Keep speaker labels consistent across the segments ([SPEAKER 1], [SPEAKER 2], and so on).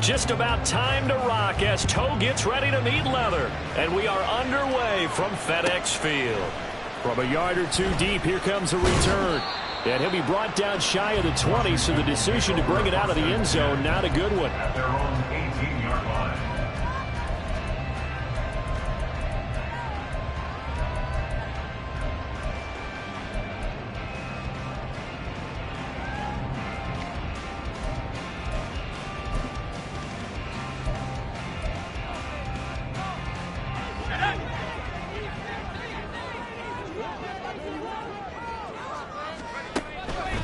[SPEAKER 1] Just about time to rock as toe gets ready to meet leather. And we are underway from FedEx Field.
[SPEAKER 2] From a yard or two deep, here comes a return. And he'll be brought down shy of the 20, so the decision to bring it out of the end zone, not a good one.
[SPEAKER 3] At their own 18-yard line.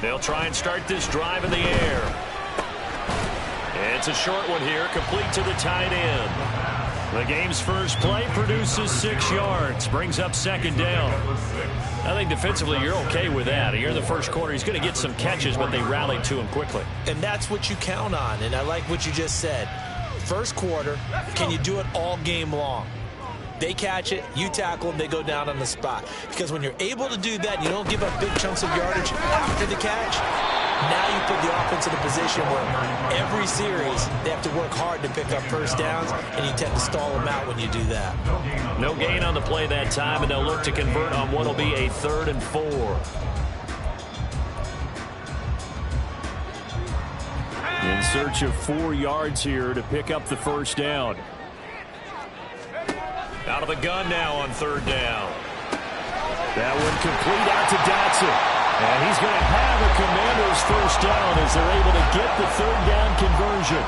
[SPEAKER 1] They'll try and start this drive in the air. It's a short one here, complete to the tight end. The game's first play produces 6 yards, brings up second down. I think defensively you're okay with that. Here in the first quarter, he's going to get some catches, but they rallied to him quickly.
[SPEAKER 4] And that's what you count on, and I like what you just said. First quarter, can you do it all game long? They catch it, you tackle them, they go down on the spot. Because when you're able to do that, you don't give up big chunks of yardage after the catch, now you put the offense in a position where every series they have to work hard to pick up first downs, and you tend to stall them out when you do that.
[SPEAKER 1] No gain on the play that time, and they'll look to convert on what will be a 3rd and 4.
[SPEAKER 2] In search of 4 yards here to pick up the first down.
[SPEAKER 1] Out of the gun now on 3rd down.
[SPEAKER 2] That one complete out to Dotson. And he's going to have a Commanders first down as they're able to get the 3rd down conversion.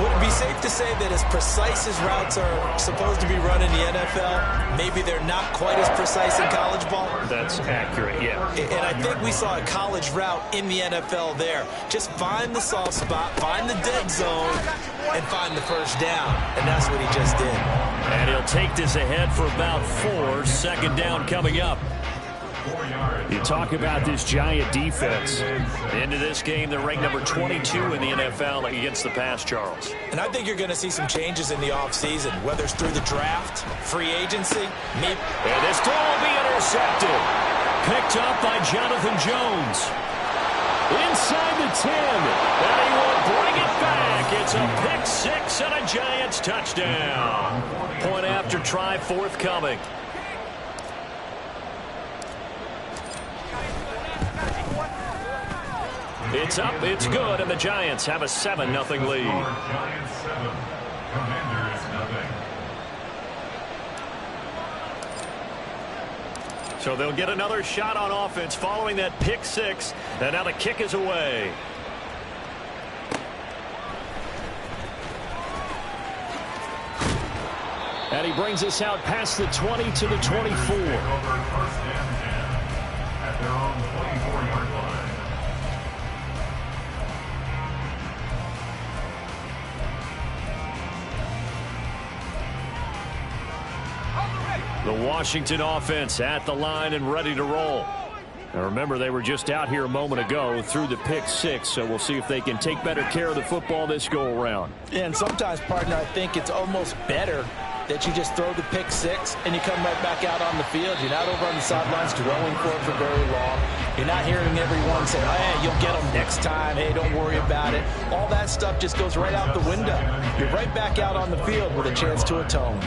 [SPEAKER 4] Would it be safe to say that as precise as routes are supposed to be run in the NFL, maybe they're not quite as precise in college ball?
[SPEAKER 1] That's accurate, yeah.
[SPEAKER 4] And I think we saw a college route in the NFL there. Just find the soft spot, find the dead zone, and find the first down. And that's what he just did.
[SPEAKER 1] And he'll take this ahead for about 4. Second down coming up.
[SPEAKER 2] You talk about this Giant defense.
[SPEAKER 1] Into this game, they're ranked number 22 in the NFL against the pass, Charles.
[SPEAKER 4] And I think you're going to see some changes in the offseason, whether it's through the draft, free agency, maybe.
[SPEAKER 1] And this throw will be intercepted. Picked up by Jonathan Jones. Inside the 10. And he will bring it back. It's a pick 6 and a Giants touchdown. Point after try forthcoming. It's up, it's good, and the Giants have a 7-0 lead.
[SPEAKER 3] Giants 7, Commanders 0.
[SPEAKER 1] So they'll get another shot on offense following that pick 6, and now the kick is away.
[SPEAKER 2] And he brings us out past the 20 to the 24.
[SPEAKER 3] First and 10 at their own 24-yard line.
[SPEAKER 2] The Washington offense at the line and ready to roll. Now remember, they were just out here a moment ago through the pick 6, so we'll see if they can take better care of the football this go around.
[SPEAKER 4] And sometimes, partner, I think it's almost better that you just throw the pick 6 and you come right back out on the field. You're not over on the sidelines throwing for it for very long. You're not hearing everyone say, hey, you'll get them next time. Hey, don't worry about it. All that stuff just goes right out the window. You're right back out on the field with a chance to atone.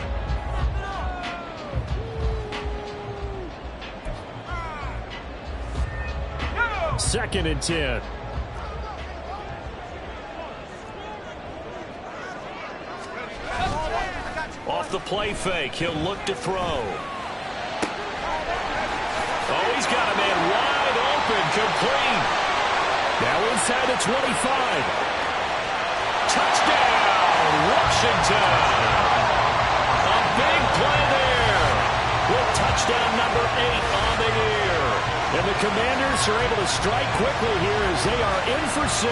[SPEAKER 2] 2nd and 10.
[SPEAKER 1] Off the play fake, he'll look to throw. Oh, he's got a man wide open, complete.
[SPEAKER 2] Now inside the 25.
[SPEAKER 1] Touchdown, Washington. A big play there with touchdown number 8 on the year.
[SPEAKER 2] And the Commanders are able to strike quickly here as they are in for 6.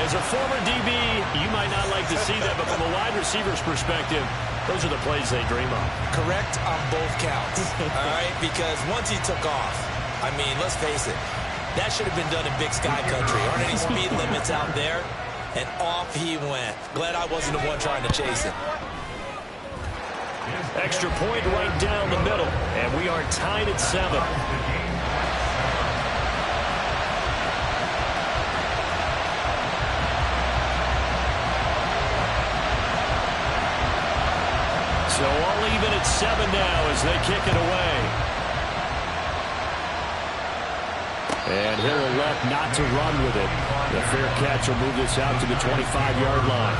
[SPEAKER 1] As a former DB, you might not like to see that, but from a wide receiver's perspective, those are the plays they dream of.
[SPEAKER 4] Correct on both counts, all right? Because once he took off, I mean, let's face it, that should have been done in Big Sky Country. Aren't any speed limits out there? And off he went. Glad I wasn't the one trying to chase him.
[SPEAKER 1] Extra point right down the middle, and we are tied at 7. So all even at 7 now as they kick it away. And he'll elect not to run with it. The fair catch will move this out to the 25-yard line.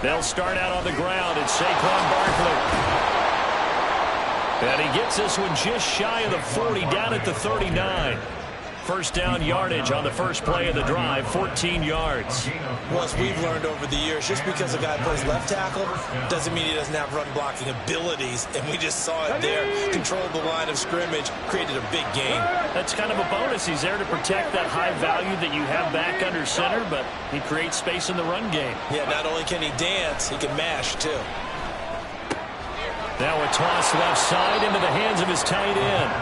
[SPEAKER 1] They'll start out on the ground. It's Saquon Barkley. And he gets this one just shy of the 40, down at the 39. First down yardage on the first play of the drive, 14 yards.
[SPEAKER 4] Well, as we've learned over the years, just because a guy plays left tackle doesn't mean he doesn't have run blocking abilities. And we just saw it there. Controlled the line of scrimmage, created a big gain.
[SPEAKER 1] That's kind of a bonus. He's there to protect that high value that you have back under center, but he creates space in the run game.
[SPEAKER 4] Yeah, not only can he dance, he can mash too.
[SPEAKER 1] Now a toss left side into the hands of his tight end.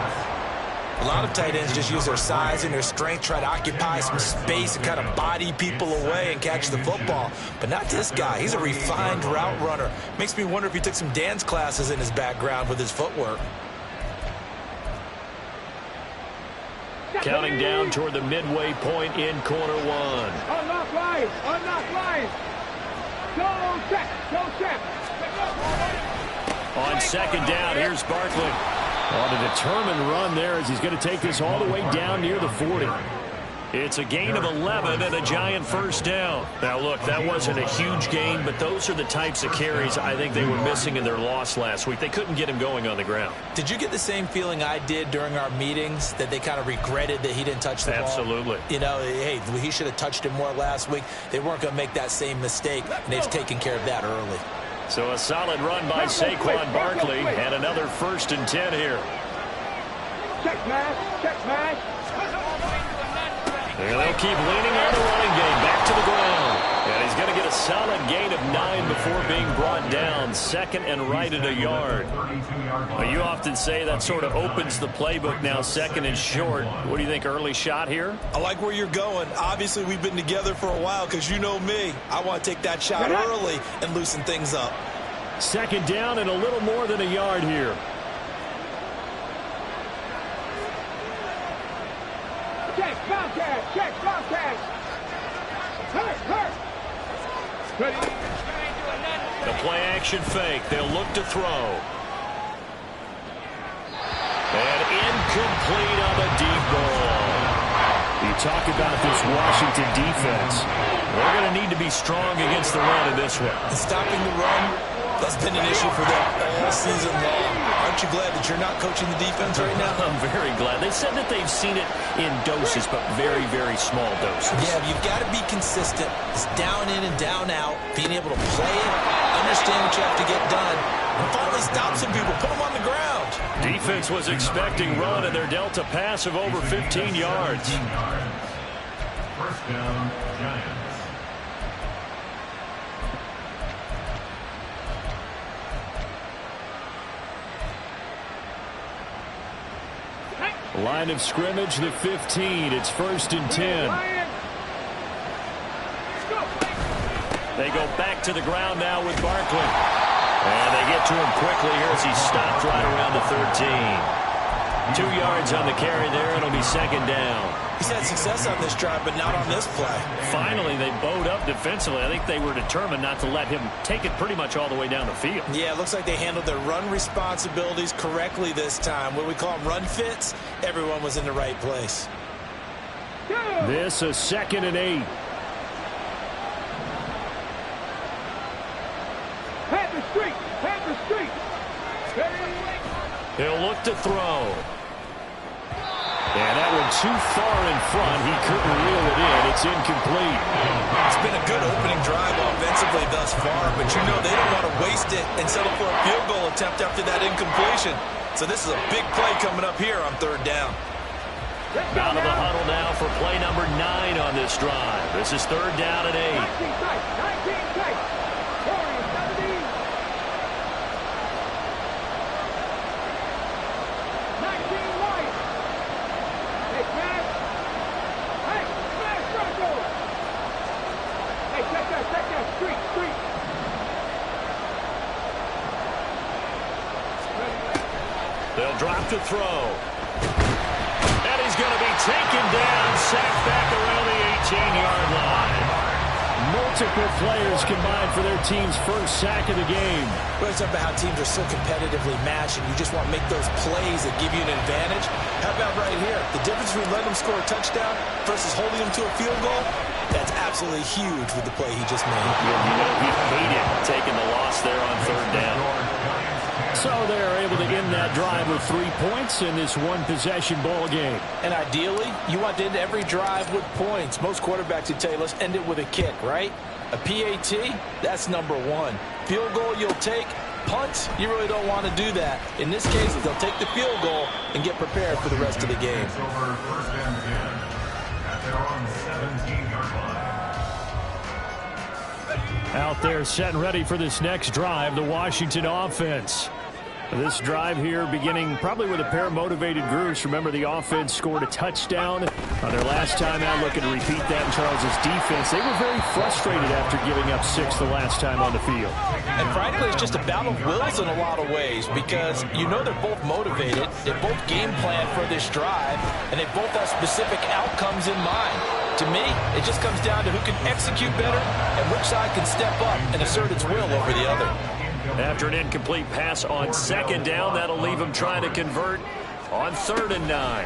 [SPEAKER 4] A lot of tight ends just use their size and their strength, try to occupy some space and kind of body people away and catch the football. But not this guy. He's a refined route runner. Makes me wonder if he took some dance classes in his background with his footwork.
[SPEAKER 1] Counting down toward the midway point in quarter one.
[SPEAKER 5] Unlock lines! Unlock lines! Go check! Go check!
[SPEAKER 1] On second down, here's Barkley. On a determined run there as he's going to take this all the way down near the 40. It's a gain of 11 and a giant first down. Now, look, that wasn't a huge gain, but those are the types of carries I think they were missing in their loss last week. They couldn't get him going on the ground.
[SPEAKER 4] Did you get the same feeling I did during our meetings, that they kind of regretted that he didn't touch the ball?
[SPEAKER 1] Absolutely.
[SPEAKER 4] You know, hey, he should have touched it more last week. They weren't going to make that same mistake, and they've taken care of that early.
[SPEAKER 1] So a solid run by Saquon Barkley and another 1st and 10 here.
[SPEAKER 5] Check mash! Check mash!
[SPEAKER 1] And they'll keep leaning on the running game back to the ground. And he's going to get a solid gain of 9 before being brought down. Second and right at a yard. Well, you often say that sort of opens the playbook now, second and short. What do you think, early shot here?
[SPEAKER 4] I like where you're going. Obviously, we've been together for a while because you know me. I want to take that shot early and loosen things up.
[SPEAKER 1] Second down and a little more than a yard here.
[SPEAKER 5] Check! Bobcat! Check! Bobcat! Hurt! Hurt! Ready?
[SPEAKER 1] The play action fake. They'll look to throw. And incomplete on the deep ball. You talk about this Washington defense. They're going to need to be strong against the run in this one.
[SPEAKER 4] And stopping the run, that's been an issue for them all season long. Aren't you glad that you're not coaching the defense right now?
[SPEAKER 1] I'm very glad. They said that they've seen it in doses, but very, very small doses.
[SPEAKER 4] Yeah, you've got to be consistent. It's down in and down out, being able to play it, understand what you have to get done, and finally stop some people, put them on the ground.
[SPEAKER 1] Defense was expecting run, and they're dealt a pass of over 15 yards.
[SPEAKER 3] First down, Giants.
[SPEAKER 1] Line of scrimmage, the 15. It's 1st and 10. They go back to the ground now with Barkley. And they get to him quickly here as he stopped right around the 13. 2 yards on the carry there. It'll be second down.
[SPEAKER 4] He's had success on this drive, but not on this play.
[SPEAKER 1] Finally, they bowed up defensively. I think they were determined not to let him take it pretty much all the way down the field.
[SPEAKER 4] Yeah, it looks like they handled their run responsibilities correctly this time. What we call them run fits, everyone was in the right place.
[SPEAKER 1] This is 2nd and 8.
[SPEAKER 5] Panther Street! Panther Street!
[SPEAKER 1] He'll look to throw. And that one too far in front. He couldn't reel it in. It's incomplete.
[SPEAKER 4] It's been a good opening drive offensively thus far, but you know they don't want to waste it and settle for a field goal attempt after that incompletion. So this is a big play coming up here on 3rd down.
[SPEAKER 1] Out of the huddle now for play number 9 on this drive. This is 3rd down and 8.
[SPEAKER 5] 19 tight! 19 tight! 40, 70. check that, street.
[SPEAKER 1] They'll drop to throw. And he's going to be taken down, sacked back around the 18-yard line.
[SPEAKER 2] Multiple players combined for their team's first sack of the game.
[SPEAKER 4] Well, it's about how teams are so competitively matched, and you just want to make those plays that give you an advantage. How about right here? The difference between letting them score a touchdown versus holding them to a field goal, that's absolutely huge with the play he just made.
[SPEAKER 1] You know, he hated taking the loss there on third down.
[SPEAKER 2] So they're able to end that drive with 3 points in this one-possession ball game.
[SPEAKER 4] And ideally, you want to end every drive with points. Most quarterbacks would tell you, let's end it with a kick, right? A PAT, that's number one. Field goal you'll take. Punt, you really don't want to do that. In this case, they'll take the field goal and get prepared for the rest of the game.
[SPEAKER 3] Over first and 10 at their own 17-yard line.
[SPEAKER 2] Out there set and ready for this next drive, the Washington offense. This drive here beginning probably with a pair of motivated groups. Remember, the offense scored a touchdown on their last time out. Looking to repeat that in Charles' defense. They were very frustrated after giving up 6 the last time on the field.
[SPEAKER 4] And frankly, it's just a battle of wills in a lot of ways because you know they're both motivated. They both game plan for this drive, and they both have specific outcomes in mind. To me, it just comes down to who can execute better and which side can step up and assert its will over the other.
[SPEAKER 1] After an incomplete pass on second down, that'll leave him trying to convert on 3rd and 9.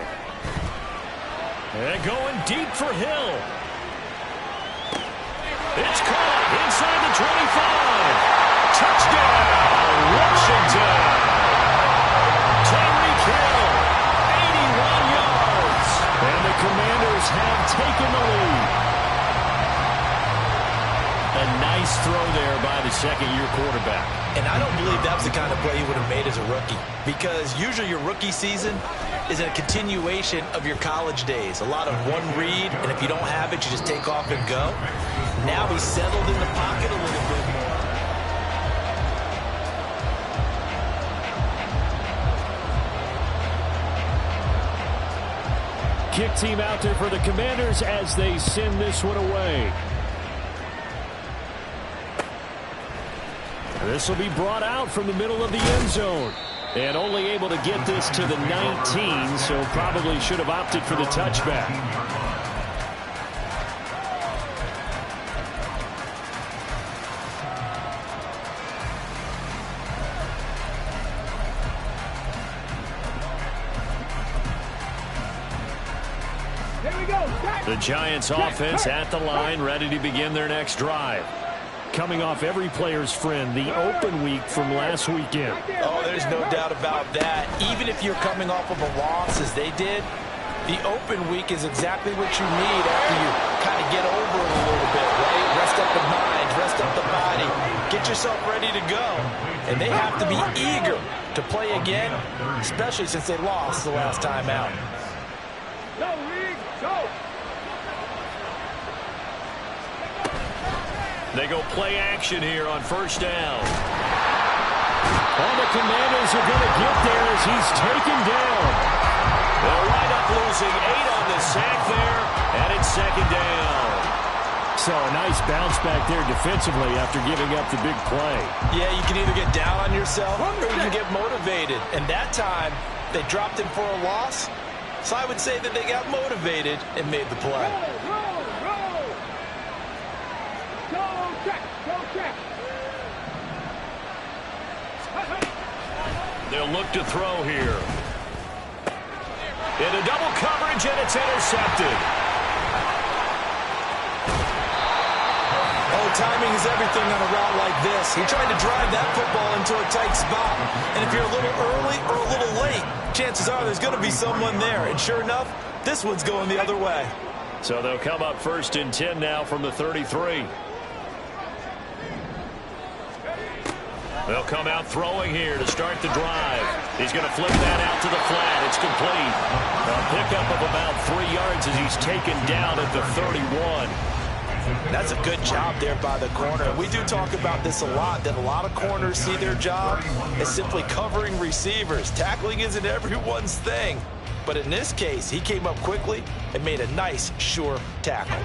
[SPEAKER 1] And going deep for Hill. It's caught inside the 25. Touchdown, Washington. Tyreek Hill, 81 yards.
[SPEAKER 2] And the Commanders have taken the lead. A nice throw there by the second-year quarterback.
[SPEAKER 4] And I don't believe that was the kind of play he would have made as a rookie because usually your rookie season is a continuation of your college days. A lot of one read, and if you don't have it, you just take off and go. Now he's settled in the pocket a little bit more.
[SPEAKER 2] Kick team out there for the Commanders as they send this one away. This will be brought out from the middle of the end zone. And only able to get this to the 19, so probably should have opted for the touchback.
[SPEAKER 5] Here we go.
[SPEAKER 1] The Giants offense at the line, ready to begin their next drive.
[SPEAKER 2] Coming off every player's friend, the open week from last weekend.
[SPEAKER 4] Oh, there's no doubt about that. Even if you're coming off of a loss as they did, the open week is exactly what you need after you kind of get over it a little bit, right? Rest up the mind, rest up the body, get yourself ready to go. And they have to be eager to play again, especially since they lost the last time out.
[SPEAKER 5] Go, Reed, go.
[SPEAKER 1] They go play action here on 1st down.
[SPEAKER 2] And the Commanders are going to get there as he's taken down.
[SPEAKER 1] They'll wind up losing 8 on the sack there, and it's 2nd down.
[SPEAKER 2] So a nice bounce back there defensively after giving up the big play.
[SPEAKER 4] Yeah, you can either get down on yourself or you can get motivated. And that time, they dropped him for a loss. So I would say that they got motivated and made the play.
[SPEAKER 5] Roll. Go check.
[SPEAKER 1] They'll look to throw here. Into double coverage, and it's intercepted.
[SPEAKER 4] Oh, timing is everything on a route like this. He tried to drive that football into a tight spot. And if you're a little early or a little late, chances are there's going to be someone there. And sure enough, this one's going the other way.
[SPEAKER 1] So they'll come up 1st and 10 now from the 33. They'll come out throwing here to start the drive. He's going to flip that out to the flat. It's complete. A pickup of about 3 yards as he's taken down at the 31.
[SPEAKER 4] That's a good job there by the corner. We do talk about this a lot, that a lot of corners see their job as simply covering receivers. Tackling isn't everyone's thing. But in this case, he came up quickly and made a nice, sure tackle.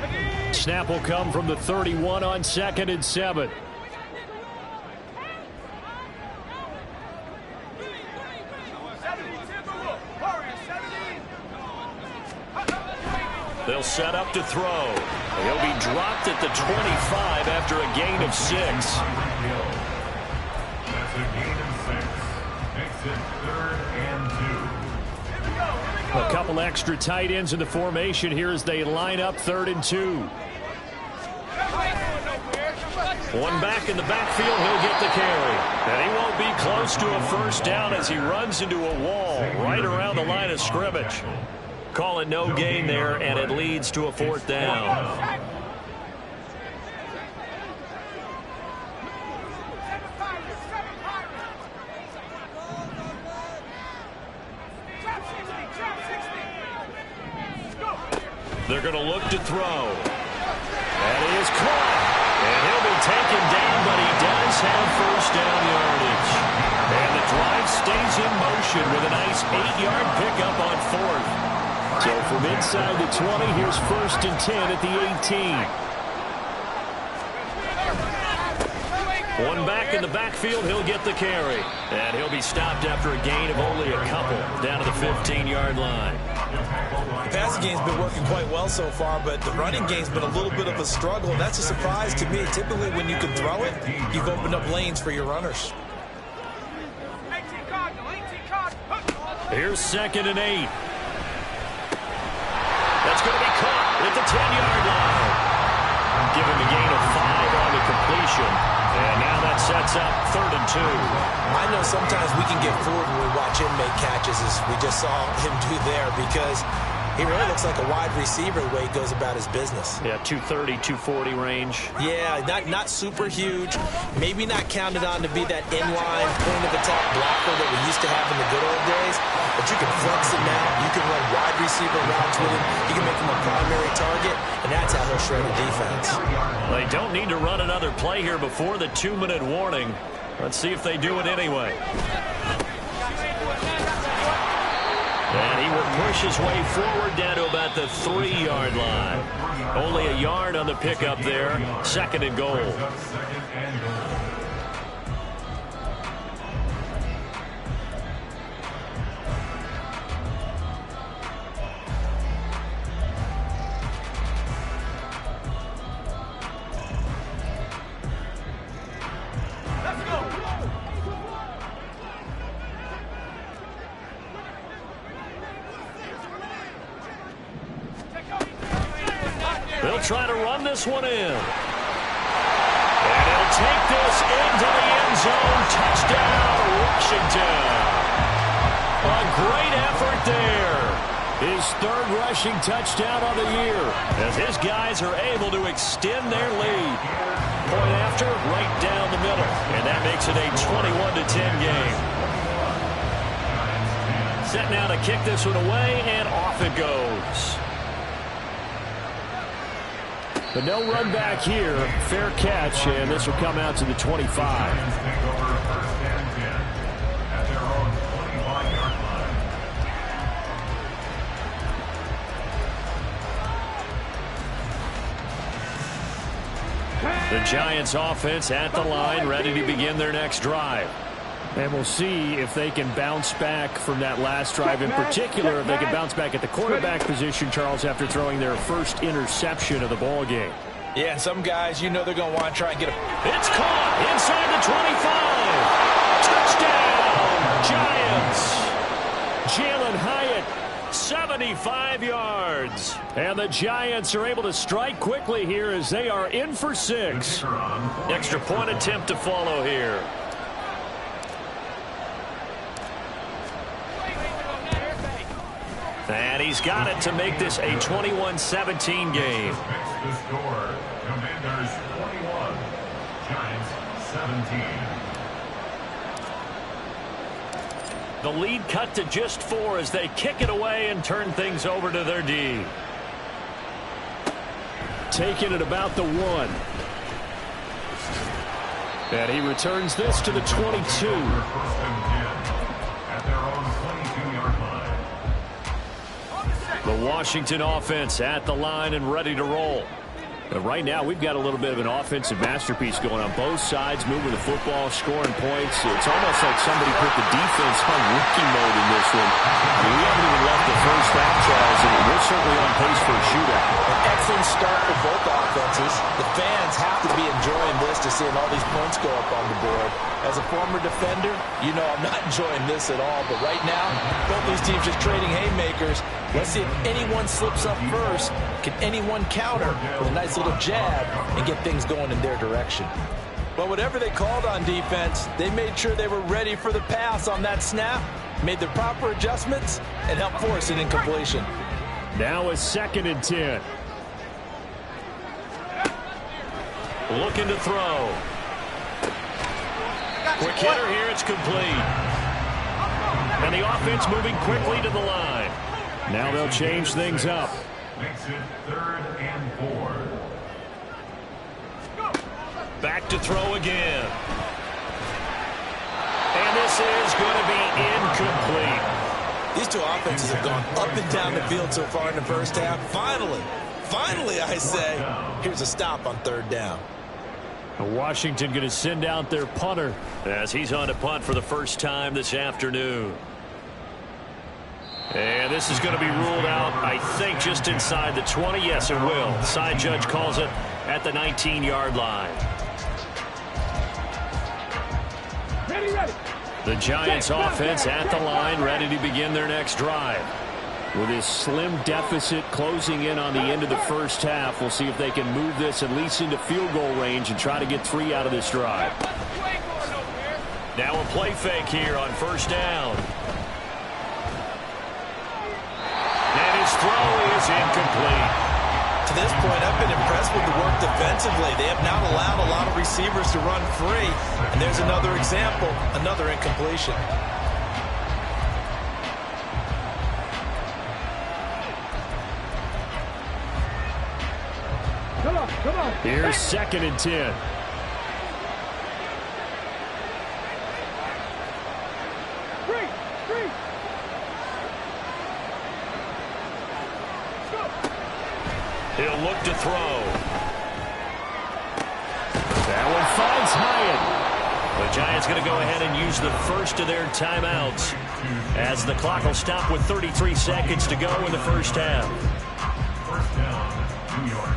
[SPEAKER 2] Snap will come from the 31 on 2nd and 7.
[SPEAKER 1] They'll set up to throw. He'll be dropped at the 25 after a gain of 6.
[SPEAKER 3] That's a gain of 6. Makes it 3rd and 2.
[SPEAKER 2] A couple extra tight ends in the formation here as they line up 3rd and 2.
[SPEAKER 1] One back in the backfield, he'll get the carry. And he won't be close to a first down as he runs into a wall right around the line of scrimmage. Call it no gain there, and it leads to a 4th down. They're going to look to throw. That is caught. And he'll be taken down, but he does have first down yardage. And the drive stays in motion with a nice 8-yard pickup on 4th.
[SPEAKER 2] So from inside the 20, here's 1st and 10 at the 18.
[SPEAKER 1] One back in the backfield, he'll get the carry. And he'll be stopped after a gain of only a couple down to the 15-yard line.
[SPEAKER 4] The passing game's been working quite well so far, but the running game's been a little bit of a struggle, and that's a surprise to me. Typically, when you can throw it, you've opened up lanes for your runners.
[SPEAKER 1] Here's 2nd and 8. That's going to be caught at the 10-yard line. Give him a gain of 5 on the completion. And now that sets up 3rd and 2.
[SPEAKER 4] I know sometimes we can get fooled when we watch him make catches, as we just saw him do there, because he really looks like a wide receiver the way he goes about his business.
[SPEAKER 1] Yeah, 230, 240 range.
[SPEAKER 4] Yeah, not super huge. Maybe not counted on to be that inline point-of-attack blocker that we used to have in the good old days. But you can flex him out. You can run wide receiver routes with him. You can make him a primary target, and that's how he'll shred the defense.
[SPEAKER 1] They don't need to run another play here before the 2-minute warning. Let's see if they do it anyway. And he will push his way forward down to about the 3-yard line. Only a yard on the pickup there. 2nd and goal. They'll try to run this one in. And he'll take this into the end zone. Touchdown, Washington. A great effort there.
[SPEAKER 2] His 3rd rushing touchdown of the year,
[SPEAKER 1] as his guys are able to extend their lead. Point after, right down the middle. And that makes it a 21-10 game. Set now to kick this one away, and off it goes.
[SPEAKER 2] But no run back here. Fair catch, and this will come out to the 25.
[SPEAKER 1] The Giants offense at the line, ready to begin their next drive.
[SPEAKER 2] And we'll see if they can bounce back from that last drive. In particular, if they can bounce back at the quarterback position, Charles, after throwing their first interception of the ball game.
[SPEAKER 4] Yeah, and some guys, you know they're going to want to try and get a...
[SPEAKER 1] It's caught inside the 25. Touchdown, Giants.
[SPEAKER 2] Jalen Hyatt, 75 yards. And the Giants are able to strike quickly here as they are in for 6.
[SPEAKER 1] Extra point attempt to follow here. And he's got it to make this a 21-17 game.
[SPEAKER 3] The score, Commanders 21, Giants 17.
[SPEAKER 1] The lead cut to just 4 as they kick it away and turn things over to their D.
[SPEAKER 2] Taking it about the 1. And he returns this to the 22.
[SPEAKER 1] The Washington offense at the line and ready to roll.
[SPEAKER 2] Right now, we've got a little bit of an offensive masterpiece going on both sides, moving the football, scoring points. It's almost like somebody put the defense on rookie mode in this one. I mean, we haven't even left the first half, Charles, and we're certainly on pace for a shootout.
[SPEAKER 4] An excellent start for both offenses. The fans have to be enjoying this to seeing all these points go up on the board. As a former defender, you know I'm not enjoying this at all. But right now, both these teams just trading haymakers. Let's see if anyone slips up first. Can anyone counter with a nice little jab and get things going in their direction? But whatever they called on defense, they made sure they were ready for the pass on that snap, made the proper adjustments, and helped force an incompletion.
[SPEAKER 2] Now a 2nd and 10.
[SPEAKER 1] Looking to throw. Quick hitter here, it's complete. And the offense moving quickly to the line.
[SPEAKER 2] Now they'll change things up.
[SPEAKER 3] Makes it 3rd and 4.
[SPEAKER 1] Back to throw again. And this is going to be incomplete.
[SPEAKER 4] These two offenses have gone up and down the field so far in the first half. Finally, I say, here's a stop on 3rd down.
[SPEAKER 2] Washington going to send out their punter
[SPEAKER 1] as he's on to punt for the first time this afternoon. And this is going to be ruled out, I think, just inside the 20. Yes, it will. The side judge calls it at the 19-yard line.
[SPEAKER 5] Ready.
[SPEAKER 2] The Giants offense at the line, ready to begin their next drive. With this slim deficit closing in on the end of the first half, we'll see if they can move this at least into field goal range and try to get 3 out of this drive.
[SPEAKER 1] Now a play fake here on 1st down. And his throw is incomplete.
[SPEAKER 4] To this point, I've been impressed with the work defensively. They have not allowed a lot of receivers to run free. And there's another example, another incompletion.
[SPEAKER 5] Come on.
[SPEAKER 2] Here's 2nd and 10.
[SPEAKER 5] Free.
[SPEAKER 1] He'll look to throw.
[SPEAKER 2] That one finds Hyatt.
[SPEAKER 1] The Giants going to go ahead and use the first of their timeouts as the clock will stop with 33 seconds to go in the first half.
[SPEAKER 3] 1st down, New York.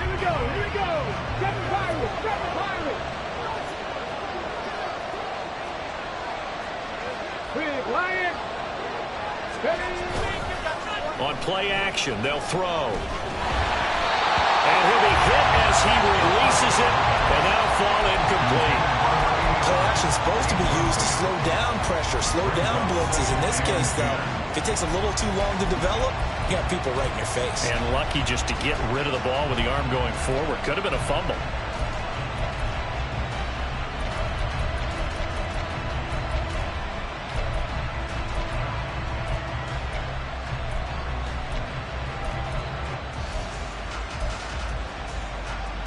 [SPEAKER 5] Here we go. Seven Pirates. Big Lion.
[SPEAKER 1] On play action, they'll throw. And he'll be hit as he releases it, and that'll fall incomplete.
[SPEAKER 4] Play action's supposed to be used to slow down pressure, slow down blitzes. In this case, though, if it takes a little too long to develop, you got people right in your face.
[SPEAKER 1] And lucky just to get rid of the ball with the arm going forward. Could have been a fumble.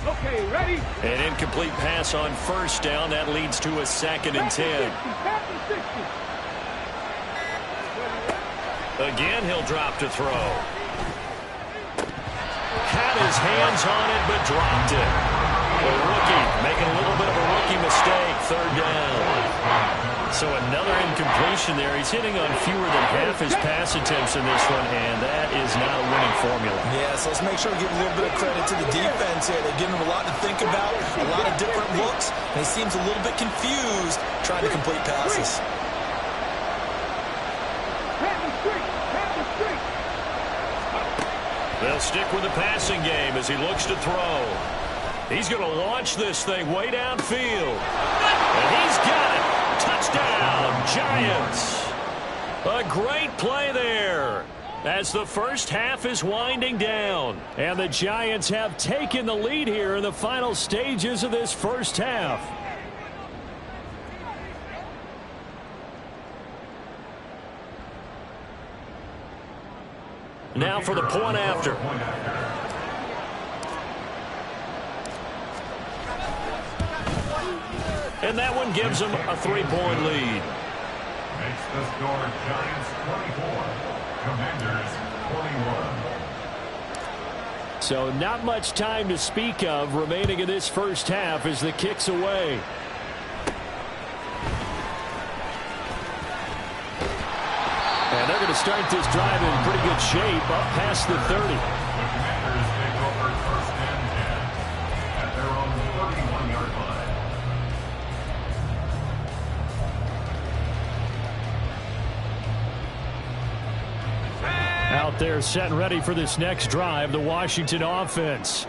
[SPEAKER 5] Okay, ready?
[SPEAKER 1] An incomplete pass on 1st down. That leads to a 2nd and 10. Again, he'll drop to throw. Had his hands on it, but dropped it. The rookie making a little bit of a rookie mistake. 3rd down. So another incompletion there. He's hitting on fewer than half his pass attempts in this one, and that is not a winning formula.
[SPEAKER 4] Yeah, so let's make sure we give a little bit of credit to the defense here. They're giving him a lot to think about, a lot of different looks, and he seems a little bit confused trying to complete passes.
[SPEAKER 1] They'll stick with the passing game as he looks to throw. He's going to launch this thing way downfield. And he's got it. Touchdown, Giants. A great play there.
[SPEAKER 2] as the first half is winding down. And the Giants have taken the lead here in the final stages of this first half. Now for the point after. And that one gives them a 3-point lead.
[SPEAKER 3] Makes the score Giants 24, Commanders 21.
[SPEAKER 2] So not much time to speak of remaining in this first half as the kick's away. And they're going to start this drive in pretty good shape up past the 30.
[SPEAKER 3] The Commanders take over first and 10 at their own 31-yard line.
[SPEAKER 2] Out there set and ready for this next drive, the Washington offense.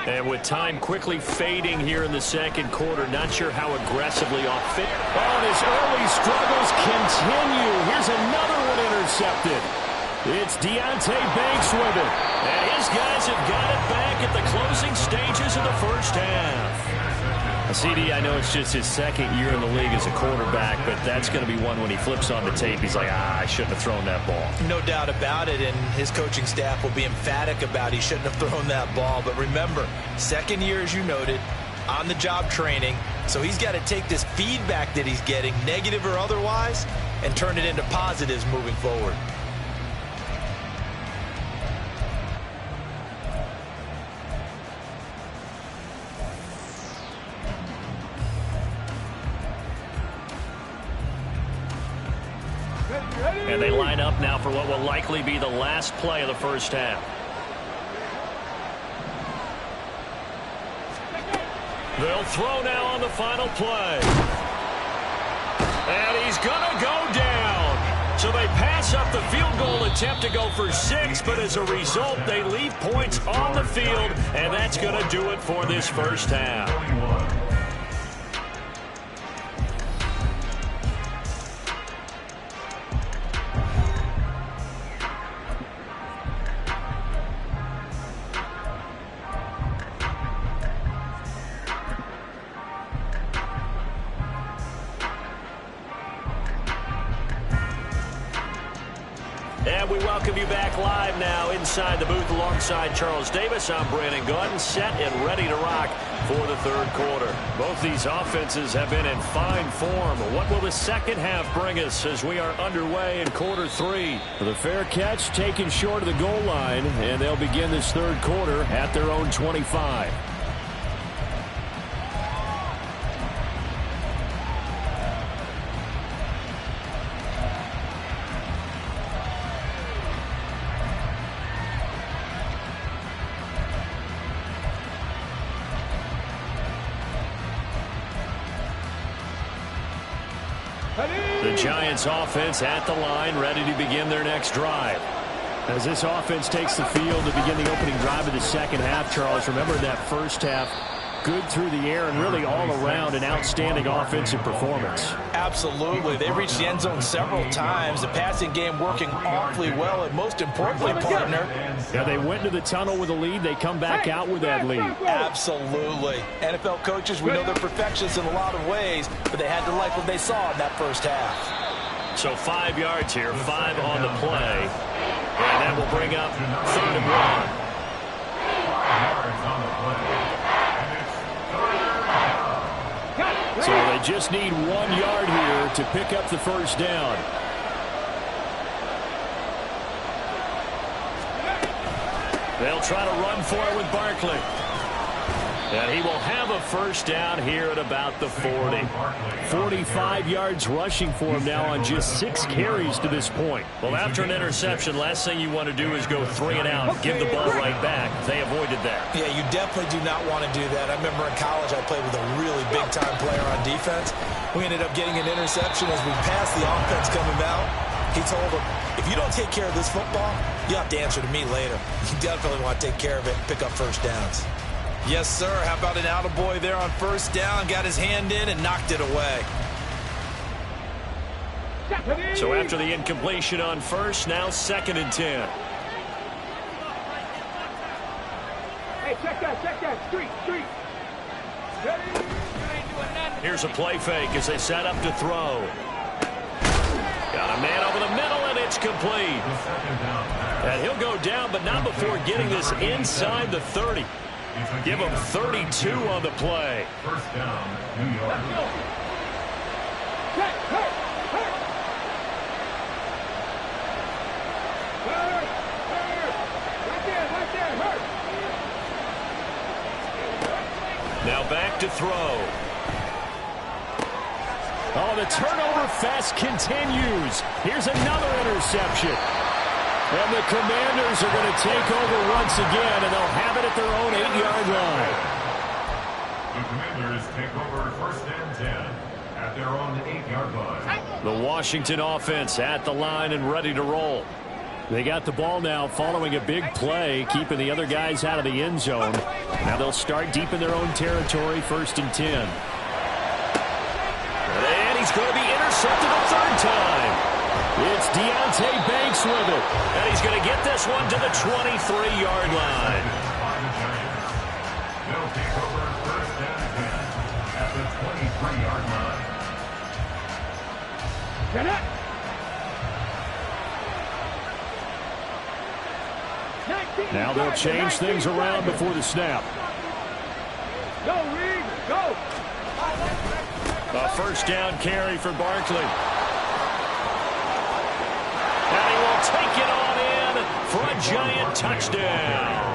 [SPEAKER 2] And with time quickly fading here in the second quarter, not sure how aggressively off fit. Oh, and his early struggles continue. Here's another one intercepted. It's Deonte Banks with it. And his guys have got it back at the closing stages of the first half. CD, I know it's just his second year in the league as a quarterback, but that's going to be one when he flips on the tape. He's like, I shouldn't have thrown that ball.
[SPEAKER 4] No doubt about it, and his coaching staff will be emphatic about he shouldn't have thrown that ball. But remember, second year, as you noted, on-the-job training, so he's got to take this feedback that he's getting, negative or otherwise, and turn it into positives moving forward.
[SPEAKER 2] And they line up now for what will likely be the last play of the first half. They'll throw now on the final play. And he's going to go down. So they pass up the field goal attempt to go for 6, but as a result, they leave points on the field, and that's going to do it for this first half. And we welcome you back live now inside the booth alongside Charles Davis. I'm Brandon Gunn, set and ready to rock for the third quarter. Both these offenses have been in fine form. What will the second half bring us as we are underway in quarter 3? The fair catch taken short of the goal line, and they'll begin this third quarter at their own 25. The Giants offense at the line, ready to begin their next drive. As this offense takes the field to begin the opening drive of the second half, Charles, remember that first half, good through the air and really all around an outstanding offensive performance.
[SPEAKER 4] Absolutely. They reached the end zone several times. The passing game working awfully well, and most importantly, partner.
[SPEAKER 2] Yeah, they went into the tunnel with a lead. They come back out with that lead.
[SPEAKER 4] Absolutely. NFL coaches, we know they're perfectionists in a lot of ways, but they had to like what they saw in that first half.
[SPEAKER 2] So 5 yards here, 5 on the play. And that will bring up 3rd and 1.
[SPEAKER 3] 5 yards on the play. And it's 3rd down.
[SPEAKER 2] So they just need 1 yard here to pick up the first down. They'll try to run for it with Barkley. And he will have a first down here at about the 40. 45 yards rushing for him now on just 6 carries to this point. Well, after an interception, last thing you want to do is go 3 and out and give the ball right back. They avoided that.
[SPEAKER 4] Yeah, you definitely do not want to do that. I remember in college I played with a really big-time player on defense. We ended up getting an interception as we passed the offense coming out. He told him, if you don't take care of this football, you have to answer to me later. You definitely want to take care of it and pick up first downs. Yes, sir. How about an attaboy there on first down? Got his hand in and knocked it away.
[SPEAKER 1] So after the incompletion on first, now 2nd and 10.
[SPEAKER 5] Hey, check that. Street. Ready?
[SPEAKER 1] Here's a play fake as they set up to throw. Got a man over the middle, and it's complete. And he'll go down, but not before getting this inside the 30. Give him 32 on the play.
[SPEAKER 3] First down, New York.
[SPEAKER 5] Hurt. Right there, hurt.
[SPEAKER 1] Now back to throw.
[SPEAKER 2] Oh, the turnover fest continues. Here's another interception. And the Commanders are going to take over once again, and they'll have it at their own 8-yard line.
[SPEAKER 3] The Commanders take over 1st and 10 at their own 8-yard line.
[SPEAKER 1] The Washington offense at the line and ready to roll.
[SPEAKER 2] They got the ball now following a big play, keeping the other guys out of the end zone. Now they'll start deep in their own territory, 1st and 10.
[SPEAKER 1] And he's going to be intercepted a 3rd time.
[SPEAKER 2] It's Deonte Banks with it.
[SPEAKER 1] And he's going to get this one to the 23-yard line.
[SPEAKER 3] They'll take over 1st and 10 at the 23-yard line.
[SPEAKER 5] Get it. 19,
[SPEAKER 2] Now they'll change things around before the snap.
[SPEAKER 5] Go, Reed, go.
[SPEAKER 1] A 1st down carry for Barkley. And he will take it on in for a giant touchdown.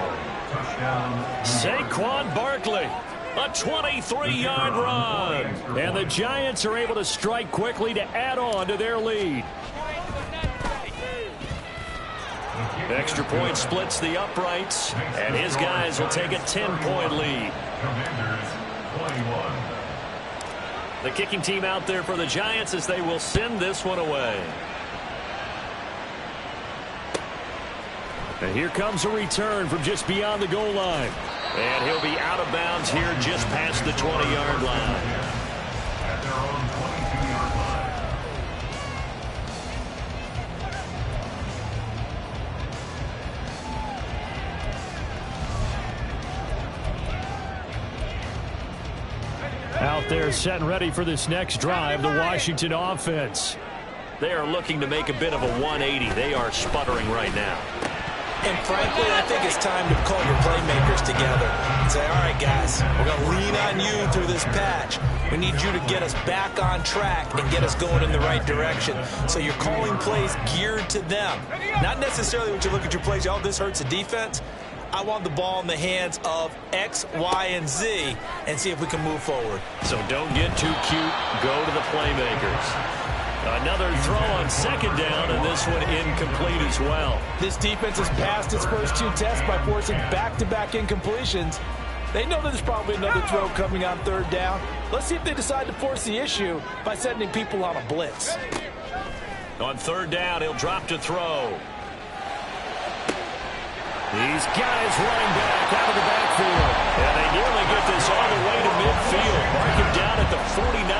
[SPEAKER 1] Saquon Barkley, a 23-yard run.
[SPEAKER 2] And the Giants are able to strike quickly to add on to their lead.
[SPEAKER 1] Extra point splits the uprights, and his guys will take a 10-point lead.
[SPEAKER 3] Commanders 21.
[SPEAKER 1] The kicking team out there for the Giants as they will send this one away.
[SPEAKER 2] And here comes a return from just beyond the goal line.
[SPEAKER 1] And he'll be out of bounds here just past the 20-yard line.
[SPEAKER 3] At their own 22-yard line.
[SPEAKER 2] Out there set and ready for this next drive, the Washington offense.
[SPEAKER 1] They are looking to make a bit of a 180. They are sputtering right now.
[SPEAKER 4] And frankly, I think it's time to call your playmakers together and say, all right, guys, we're going to lean on you through this patch. We need you to get us back on track and get us going in the right direction. So you're calling plays geared to them. Not necessarily when you look at your plays, oh, this hurts the defense. I want the ball in the hands of X, Y, and Z and see if we can move forward.
[SPEAKER 1] So don't get too cute. Go to the playmakers. Another throw on 2nd down, and this one incomplete as well.
[SPEAKER 6] This defense has passed its first 2 tests by forcing back-to-back incompletions. They know there's probably another throw coming on 3rd down. Let's see if they decide to force the issue by sending people on a blitz.
[SPEAKER 1] On 3rd down, he'll drop to throw.
[SPEAKER 2] These guys running back out of the backfield.
[SPEAKER 1] And they nearly get this all the way to midfield. Mark him down at the 49.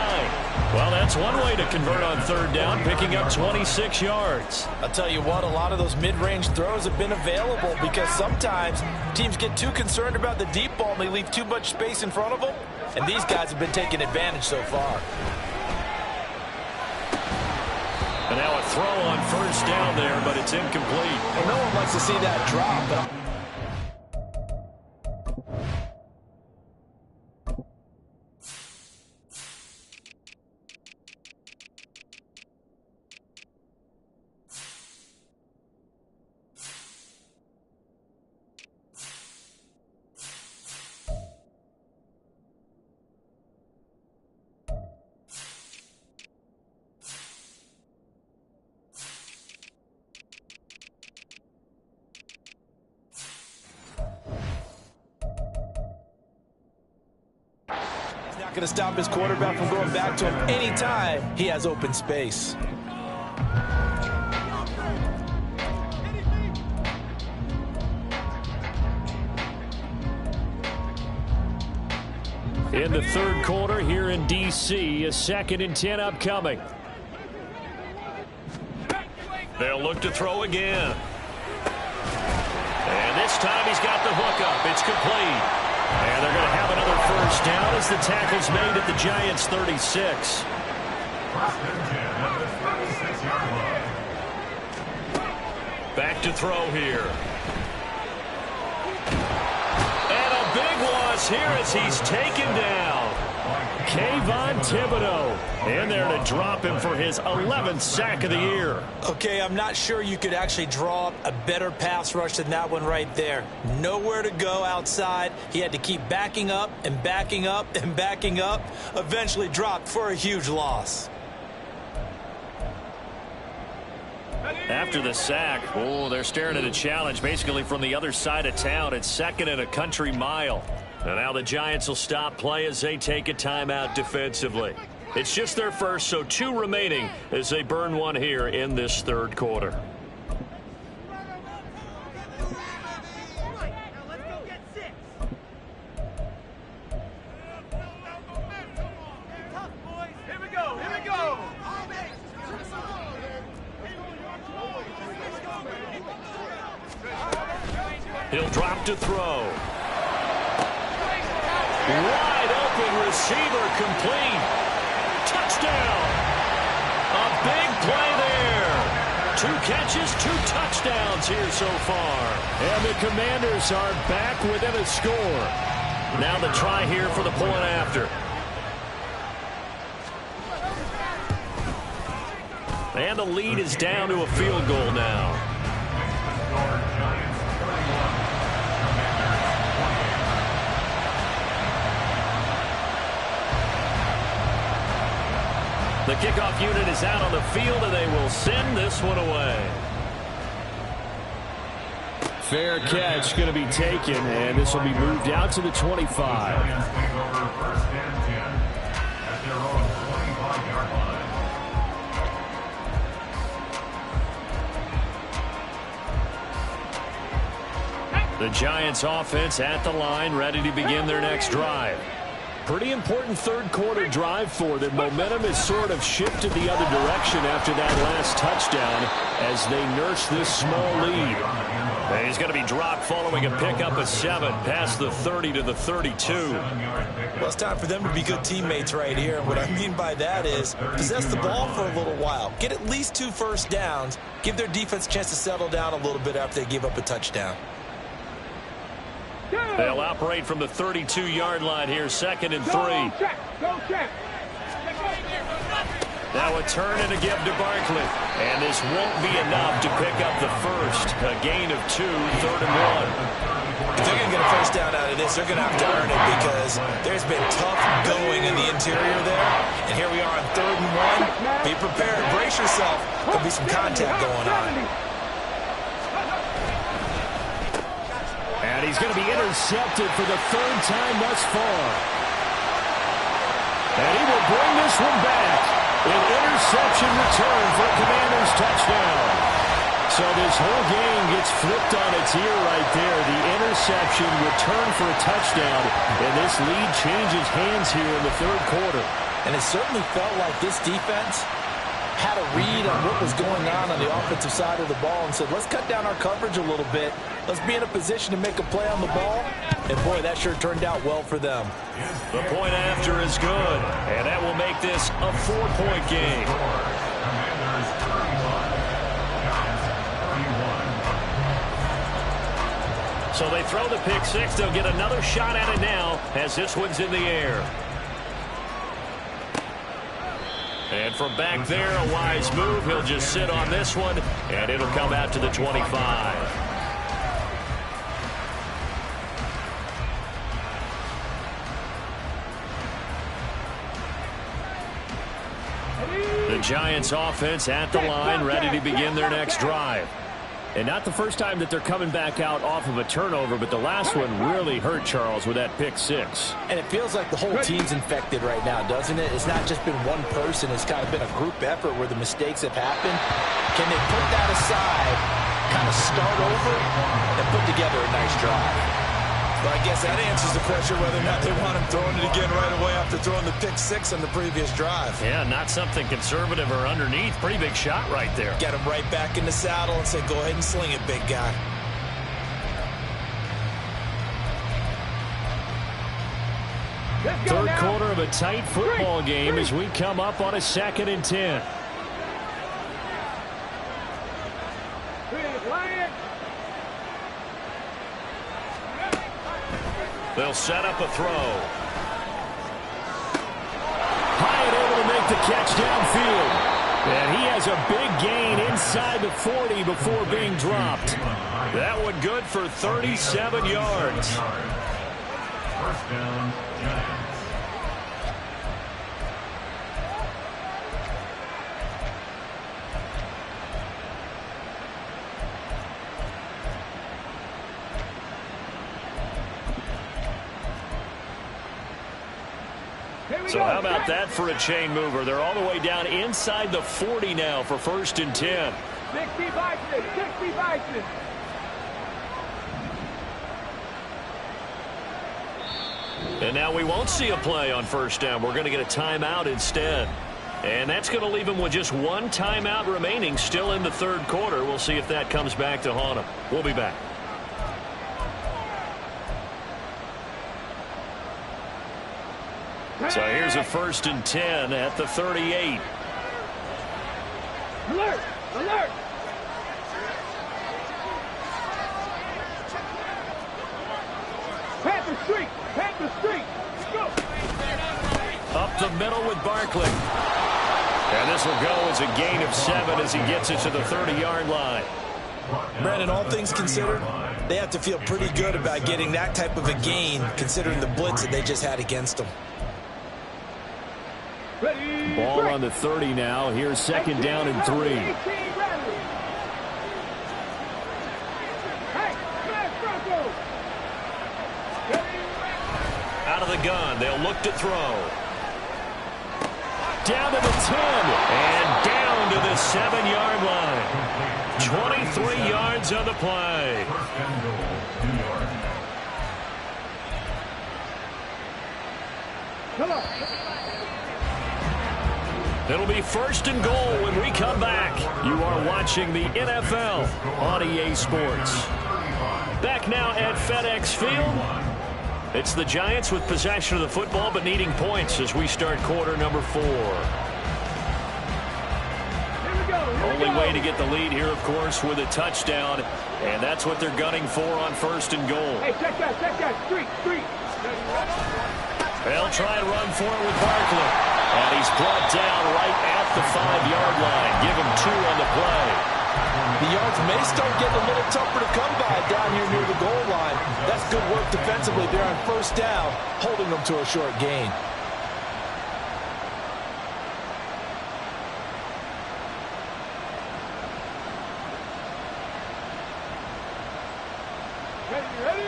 [SPEAKER 1] Well, that's one way to convert on 3rd down, picking up 26 yards.
[SPEAKER 6] I'll tell you what, a lot of those mid-range throws have been available because sometimes teams get too concerned about the deep ball and they leave too much space in front of them. And these guys have been taking advantage so far.
[SPEAKER 1] And now a throw on 1st down there, but it's incomplete.
[SPEAKER 6] Well, no one likes to see that drop, but going to stop his quarterback from going back to him anytime he has open space.
[SPEAKER 2] In the 3rd quarter here in D.C., a 2nd and 10 upcoming.
[SPEAKER 1] They'll look to throw again. And this time he's got the hookup. It's complete. And they're going to have another first down as the tackle's made at the Giants' 36. Back to throw here. And a big loss here as he's taken down. Kayvon Thibodeaux in there to drop him for his 11th sack of the year.
[SPEAKER 4] Okay, I'm not sure you could actually draw up a better pass rush than that one right there. Nowhere to go outside. He had to keep backing up and backing up and backing up. Eventually dropped for a huge loss.
[SPEAKER 1] After the sack, they're staring at a challenge basically from the other side of town. It's 2nd and a country mile. And now the Giants will stop play as they take a timeout defensively. It's just their first, so 2 remaining as they burn one here in this 3rd quarter. He'll drop to throw. Wide open receiver complete. Touchdown. A big play there. 2 catches, 2 touchdowns here so far.
[SPEAKER 2] And the Commanders are back within a score.
[SPEAKER 1] Now the try here for the point after. And the lead is down to a field goal now. The kickoff unit is out on the field, and they will send this one away.
[SPEAKER 2] Fair catch going to be taken, and this will be moved out to the 25.
[SPEAKER 1] The Giants offense at the line, ready to begin their next drive.
[SPEAKER 2] Pretty important 3rd quarter drive for them. Momentum has sort of shifted the other direction after that last touchdown as they nurse this small lead.
[SPEAKER 1] And he's going to be dropped following a pickup of 7 past the 30 to the 32.
[SPEAKER 4] Well, it's time for them to be good teammates right here. And what I mean by that is possess the ball for a little while. Get at least 2 first downs. Give their defense a chance to settle down a little bit after they give up a touchdown.
[SPEAKER 1] They'll operate from the 32-yard line here, 2nd and 3.
[SPEAKER 5] Go check.
[SPEAKER 1] Now a turn and a give to Barkley. And this won't be enough to pick up the first. A gain of 2, 3rd and 1.
[SPEAKER 4] If they're going to get a first down out of this, they're going to have to earn it because there's been tough going in the interior there. And here we are on 3rd and 1. Be prepared. Brace yourself. There'll be some contact going on.
[SPEAKER 2] And he's going to be intercepted for the 3rd time thus far. And he will bring this one back. An interception return for a Commanders touchdown. So this whole game gets flipped on its ear right there. The interception return for a touchdown. And this lead changes hands here in the 3rd quarter.
[SPEAKER 6] And it certainly felt like this defense had a read on what was going on the offensive side of the ball and said, let's cut down our coverage a little bit. Let's be in a position to make a play on the ball. And, boy, that sure turned out well for them.
[SPEAKER 1] The point after is good, and that will make this a 4-point game. So they throw the pick 6. They'll get another shot at it now as this one's in the air. And from back there, a wise move. He'll just sit on this one, and it'll come out to the 25. The Giants offense at the line, ready to begin their next drive.
[SPEAKER 2] And not the first time that they're coming back out off of a turnover, but the last one really hurt, Charles, with that pick 6.
[SPEAKER 6] And it feels like the whole team's infected right now, doesn't it? It's not just been one person. It's kind of been a group effort where the mistakes have happened. Can they put that aside, kind of start over, and put together a nice drive?
[SPEAKER 4] Well, I guess that answers the question whether or not they want him throwing it again right away after throwing the pick 6 on the previous drive.
[SPEAKER 2] Yeah, not something conservative or underneath. Pretty big shot right there.
[SPEAKER 4] Get him right back in the saddle and say, go ahead and sling it, big guy.
[SPEAKER 2] Third quarter of a tight football game as we come up on a 2nd and 10.
[SPEAKER 1] They'll set up a throw.
[SPEAKER 2] Hyatt able to make the catch downfield. And he has a big gain inside the 40 before being dropped.
[SPEAKER 1] That one good for 37 yards.
[SPEAKER 3] First down, Giants.
[SPEAKER 1] So how about that for a chain mover? They're all the way down inside the 40 now for 1st and 10.
[SPEAKER 5] 60 Vikings, 60 Vikings.
[SPEAKER 1] And now we won't see a play on 1st down. We're going to get a timeout instead. And that's going to leave him with just one timeout remaining still in the 3rd quarter. We'll see if that comes back to haunt him. We'll be back. So here's a 1st and 10 at the 38.
[SPEAKER 5] Alert! Alert! Panther Street! Panther Street! Go!
[SPEAKER 1] Up the middle with Barkley. And this will go as a gain of 7 as he gets it to the 30-yard line.
[SPEAKER 4] Brandon, all things considered, they have to feel pretty good about getting that type of a gain considering the blitz that they just had against them.
[SPEAKER 2] Ball on the 30 now. Here's 2nd down and 3.
[SPEAKER 1] Out of the gun. They'll look to throw. Down to the 10. And down to the 7-yard line. 23 yards on the play.
[SPEAKER 3] First and goal, New York.
[SPEAKER 5] Come on.
[SPEAKER 1] It'll be 1st and goal when we come back. You are watching the NFL on EA Sports. Back now at FedEx Field. It's the Giants with possession of the football but needing points as we start quarter number 4. Only way to get the lead here, of course, with a touchdown. And that's what they're gunning for on 1st and goal.
[SPEAKER 5] Hey, check that. Street.
[SPEAKER 1] They'll try and run for it with Barkley. And he's brought down right at the 5-yard line. Give him 2 on the play.
[SPEAKER 6] The yards may start getting a little tougher to come by down here near the goal line. That's good work defensively there on 1st down, holding them to a short gain.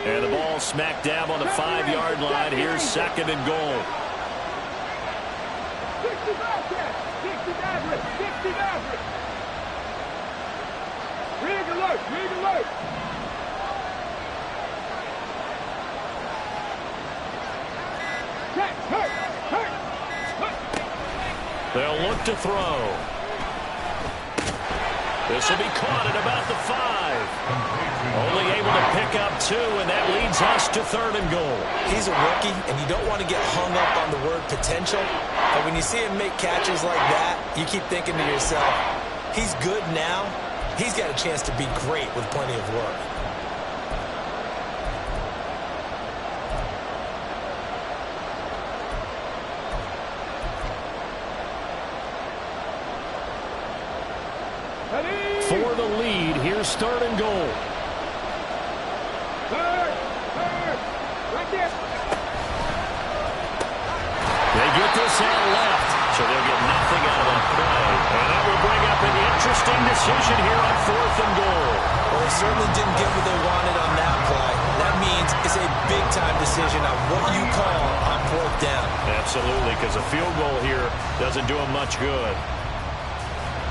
[SPEAKER 1] And the ball smack dab on the 5-yard line. Here's 2nd and goal.
[SPEAKER 5] 60 Maverick. Rig alert.
[SPEAKER 1] They'll look to throw. This will be caught at about the 5. Only able to pick up 2, and that leads us to 3rd and goal.
[SPEAKER 4] He's a rookie, and you don't want to get hung up on the word potential. But when you see him make catches like that, you keep thinking to yourself, he's good now. He's got a chance to be great with plenty of work.
[SPEAKER 2] For the lead, here's 3rd and goal.
[SPEAKER 5] Third. Right there.
[SPEAKER 1] They get this out left, so they'll get nothing out of that play. And that will bring up an interesting decision here on 4th and goal.
[SPEAKER 4] Well, they certainly didn't get what they wanted on that play. That means it's a big-time decision on what you call on 4th down.
[SPEAKER 1] Absolutely, because a field goal here doesn't do them much good.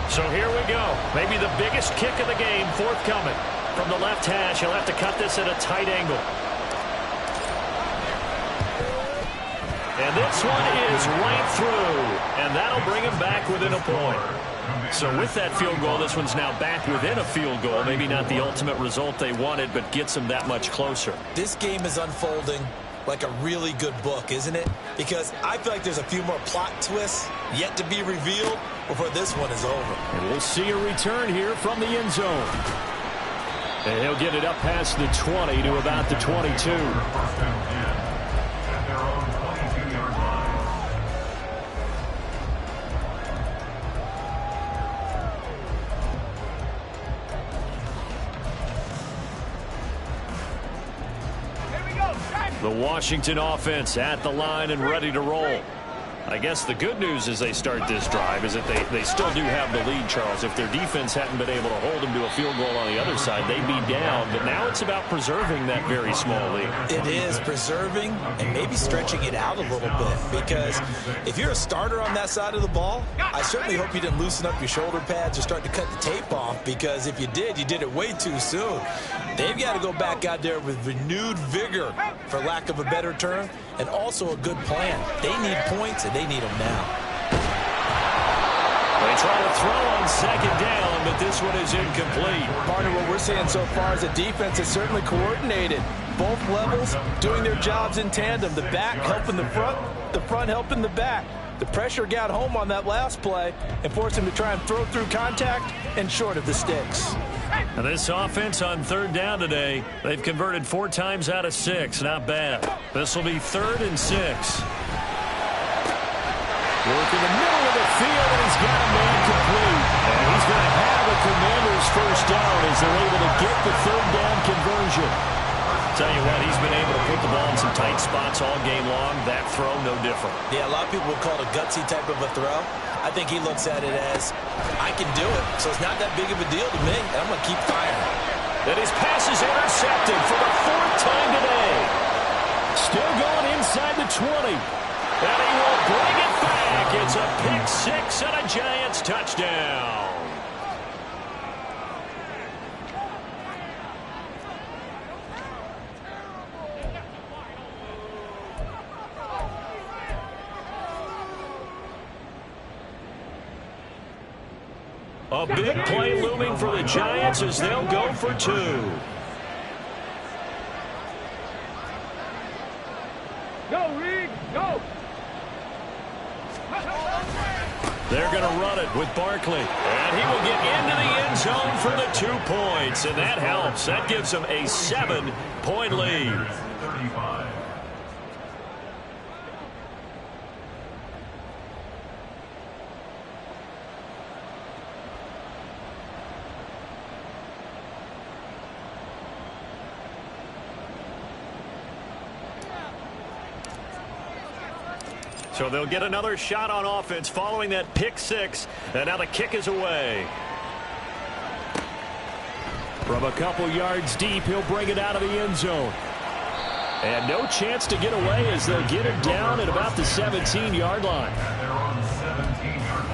[SPEAKER 1] So here we go. Maybe the biggest kick of the game forthcoming. From the left hash, he'll have to cut this at a tight angle.
[SPEAKER 2] And this one is right through, and that'll bring him back within a point. So with that field goal, this one's now back within a field goal. Maybe not the ultimate result they wanted, but gets them that much closer.
[SPEAKER 4] This game is unfolding like a really good book, isn't it? Because I feel like there's a few more plot twists yet to be revealed before this one is over.
[SPEAKER 2] And we'll see a return here from the end zone. And he'll get it up past the 20 to about the 22.
[SPEAKER 3] First and 10 at their own 22-yard line.
[SPEAKER 2] The Washington offense at the line and ready to roll. I guess the good news as they start this drive is that they still do have the lead, Charles. If their defense hadn't been able to hold them to a field goal on the other side, they'd be down. But now it's about preserving that very small lead.
[SPEAKER 4] It is preserving and maybe stretching it out a little bit, because if you're a starter on that side of the ball, I certainly hope you didn't loosen up your shoulder pads or start to cut the tape off, because if you did, you did it way too soon. They've got to go back out there with renewed vigor, for lack of a better term, and also a good plan. They need points, and they need them now.
[SPEAKER 2] They try to throw on second down, but this one is incomplete.
[SPEAKER 6] Partner, what we're seeing so far is the defense is certainly coordinated. Both levels doing their jobs in tandem. The back helping the front helping the back. The pressure got home on that last play and forced him to try and throw through contact and short of the sticks.
[SPEAKER 2] Now this offense on third down today, they've converted 4 times out of 6. Not bad. This will be 3rd and 6. Work in the middle of the field, and he's got a man complete. And he's going to have a Commanders first down as they're able to get the 3rd down conversion. Tell you what, he's been able to put the ball in some tight spots all game long. That throw, no different.
[SPEAKER 4] Yeah, a lot of people would call it a gutsy type of a throw. I think he looks at it as, I can do it, so it's not that big of a deal to me, and I'm going to keep firing.
[SPEAKER 2] And his pass is intercepted for the 4th time today. Still going inside the 20. And he will bring it back. It's a pick 6 and a Giants touchdown. A big play looming for the Giants as they'll go for 2.
[SPEAKER 5] Go, Reed, go!
[SPEAKER 2] They're going to run it with Barkley. And he will get into the end zone for the 2 points. And that helps. That gives them a 7-point lead.
[SPEAKER 3] 35.
[SPEAKER 2] So they'll get another shot on offense following that pick 6. And now the kick is away. From a couple yards deep, he'll bring it out of the end zone. And no chance to get away as they'll get it down at about the 17-yard line.
[SPEAKER 3] They're on 17-yard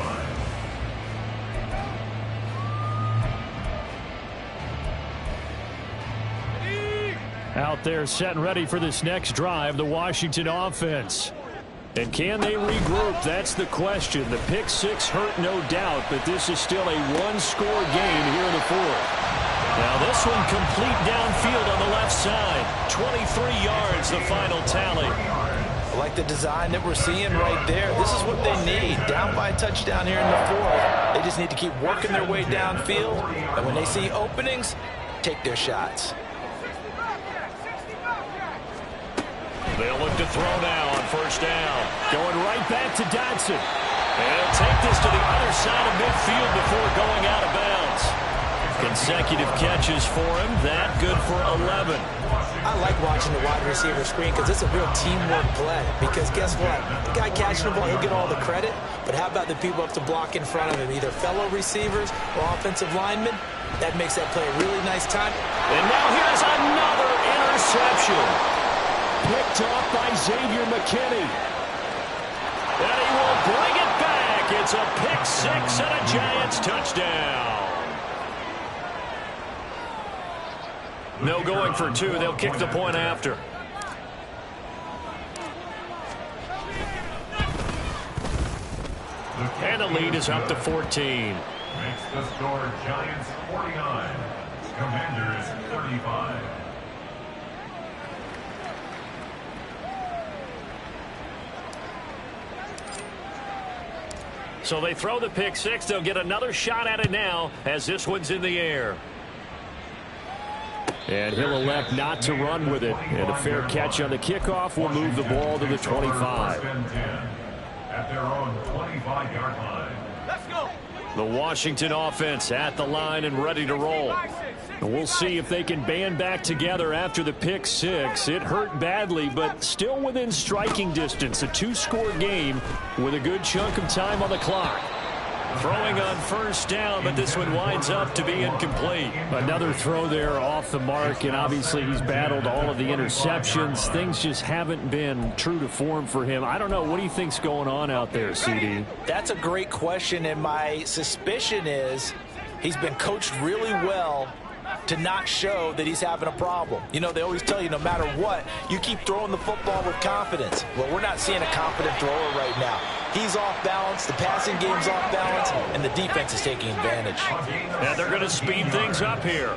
[SPEAKER 3] line.
[SPEAKER 2] Out there set and ready for this next drive, the Washington offense. And can they regroup? That's the question. The pick 6 hurt, no doubt, but this is still a 1-score game here in the 4th. Now this one complete downfield on the left side. 23 yards, the final tally.
[SPEAKER 6] I like the design that we're seeing right there. This is what they need. Down by a touchdown here in the 4th. They just need to keep working their way downfield. And when they see openings, take their shots.
[SPEAKER 2] They'll look to throw now on first down. Going right back to Dotson. And he'll take this to the other side of midfield before going out of bounds. Consecutive catches for him. That good for 11.
[SPEAKER 4] I like watching the wide receiver screen because it's a real teamwork play. Because guess what? The guy catching the ball, he'll get all the credit. But how about the people up to block in front of him, either fellow receivers or offensive linemen? That makes that play a really nice time.
[SPEAKER 2] And now here's another interception. Picked off by Xavier McKinney. And he will bring it back. It's a pick 6 and a Giants touchdown. No going for 2. They'll kick the point after.
[SPEAKER 1] And the lead is up to 14.
[SPEAKER 3] Makes the score Giants 49, Commanders 35.
[SPEAKER 1] So they throw the pick six. They'll get another shot at it now as this one's in the air.
[SPEAKER 2] And he'll elect not to run with it. And a fair catch on the kickoff will move the ball to the 25.
[SPEAKER 3] At their own 25-yard line.
[SPEAKER 5] Let's go.
[SPEAKER 1] The Washington offense at the line and ready to roll.
[SPEAKER 2] And we'll see if they can band back together after the pick six. It hurt badly, but still within striking distance. A two-score game with a good chunk of time on the clock.
[SPEAKER 1] Throwing on first down, but this one winds up to be incomplete.
[SPEAKER 2] Another throw there off the mark, and obviously he's battled all of the interceptions. Things just haven't been true to form for him. I don't know. What do you think's going on out there, CD?
[SPEAKER 4] That's a great question, and my suspicion is he's been coached really well to not show that he's having a problem. You know, they always tell you no matter what, you keep throwing the football with confidence. Well, we're not seeing a confident thrower right now. He's off balance, the passing game's off balance, and the defense is taking advantage.
[SPEAKER 1] And they're going to speed things up here.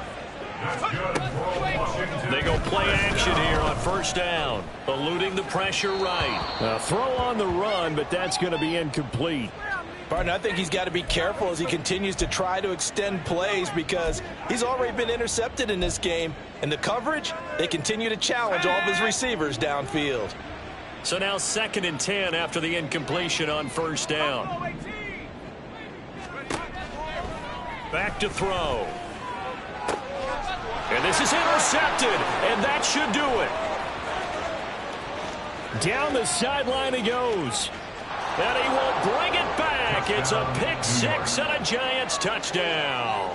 [SPEAKER 1] They go play action here on first down, eluding the pressure right.
[SPEAKER 2] Throw on the run, but that's going to be incomplete.
[SPEAKER 6] Partner, I think he's got to be careful as he continues to try to extend plays because he's already been intercepted in this game. And the coverage, they continue to challenge all of his receivers downfield.
[SPEAKER 1] So now 2nd and 10 after the incompletion on first down. Back to throw. And this is intercepted, and that should do it.
[SPEAKER 2] Down the sideline he goes.
[SPEAKER 1] And he will bring it back. It's a pick six and a Giants touchdown.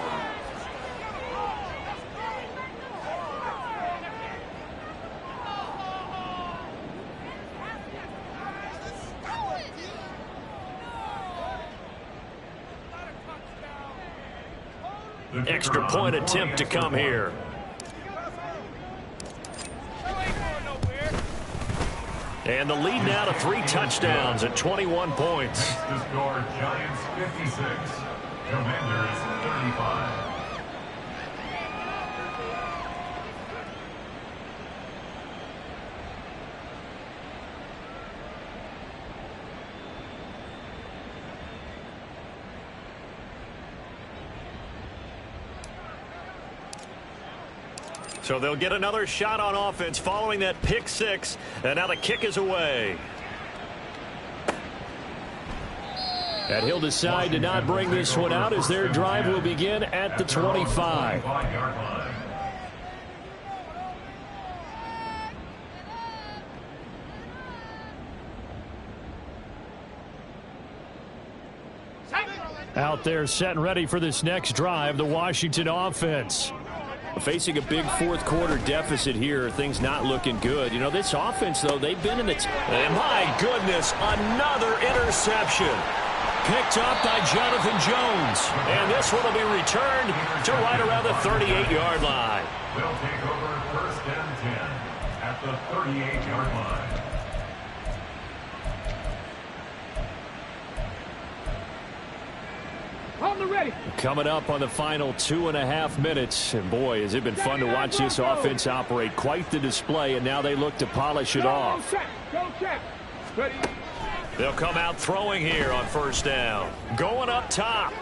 [SPEAKER 1] Extra point attempt to come here. And the lead now to 3 touchdowns at 21 points.
[SPEAKER 3] The score Giants 56, Commanders 35.
[SPEAKER 1] So they'll get another shot on offense following that pick six. And now the kick is away.
[SPEAKER 2] And he'll decide to not bring this one out as their drive will begin at the 25. Out there set and ready for this next drive, the Washington offense. Facing a big fourth quarter deficit here, things not looking good. You know, this offense, though, they've been in the...
[SPEAKER 1] And my goodness, another interception. Picked up by Jonathan Jones. And this one will be returned to right around the 38-yard line.
[SPEAKER 3] They'll take over first and 10 at the 38-yard line.
[SPEAKER 5] On the ready.
[SPEAKER 2] Coming up on the final 2.5 minutes. And boy, has it been fun to watch this offense operate. Quite the display, and now they look to polish it off.
[SPEAKER 5] Go check. Ready.
[SPEAKER 1] They'll come out throwing here on first down. Going up top.